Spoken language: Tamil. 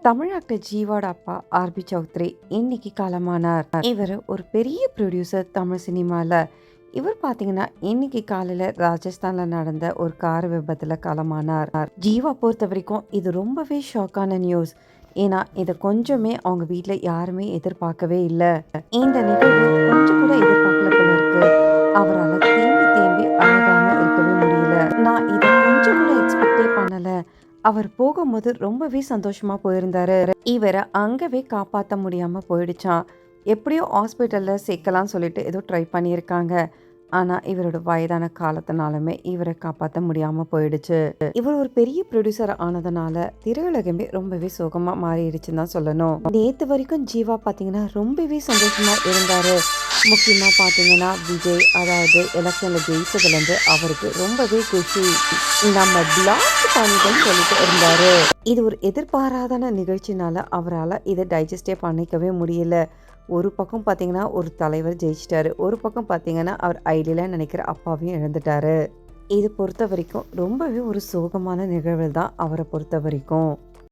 தமிழ் ஆக்டர் ஜீவாட அப்பா ஆர்பி சௌத்ரி இன்னைக்கு காலமானார். இவர் ஒரு பெரிய ப்ரொடியூசர் தமிழ் சினிமால. இவர் பாத்தீங்கன்னா இன்னைக்கு காலையில ராஜஸ்தான்ல நடந்த ஒரு கார் விபத்துல காலமானார். ஜீவா பொறுத்த வரைக்கும் இது ரொம்பவே ஷாக்கான நியூஸ். ஏன்னா இதை கொஞ்சமே அவங்க வீட்ல யாருமே எதிர்பார்க்கவே இல்லை. இந்த நிகழ்வு கொஞ்சம் கூட எதிர்பார்க்கல போல இருக்கு. அவரால் தேம்பி தேம்பி அழகாம இருக்கவே முடியல. நான் இதை கொஞ்சம் கூட எக்ஸ்பெக்டே பண்ணல. அவர் போகும்போது ரொம்பவே சந்தோஷமா போயிருந்தாரு. இவரை அங்கவே காப்பாற்ற முடியாம போயிடுச்சாம். எப்படியோ ஹாஸ்பிட்டல்ல சேர்க்கலாம்னு சொல்லிட்டு ஏதோ ட்ரை பண்ணியிருக்காங்க. ஆனா இவரோட வயதான காலத்தினாலுமே இவரை காப்பாற்ற முடியாம போயிடுச்சு. இவர் ஒரு பெரிய ப்ரொடியூசர் ஆனதுனால திரையுலகமே ரொம்பவே சோகமா மாறிடுச்சுன்னு தான் சொல்லணும். நேத்து வரைக்கும் ஜீவா பாத்தீங்கன்னா ரொம்பவே சந்தோஷமா இருந்தாரு. முக்கியமா பாத்தீங்கன்னா விஜய் அதாவது எலெக்ஷன்ல ஜெயிச்சதுலேருந்து அவருக்கு ரொம்பவே குஷி. நம்ம பிளாஸ்ட் பண்ணிட்டோம்னு சொல்லிட்டு இருந்தாரு. இது ஒரு எதிர்பாராதான நிகழ்ச்சினால அவரால் இதை டைஜஸ்டே பண்ணிக்கவே முடியல. ஒரு பக்கம் பார்த்தீங்கன்னா ஒரு தலைவர் ஜெயிச்சிட்டாரு, ஒரு பக்கம் பார்த்தீங்கன்னா அவர் ஐடியலாக நினைக்கிற அப்பாவையும் இழந்துட்டாரு. இது பொறுத்த வரைக்கும் ரொம்பவே ஒரு சோகமான நிகழ்வு தான் அவரை பொறுத்த வரைக்கும்.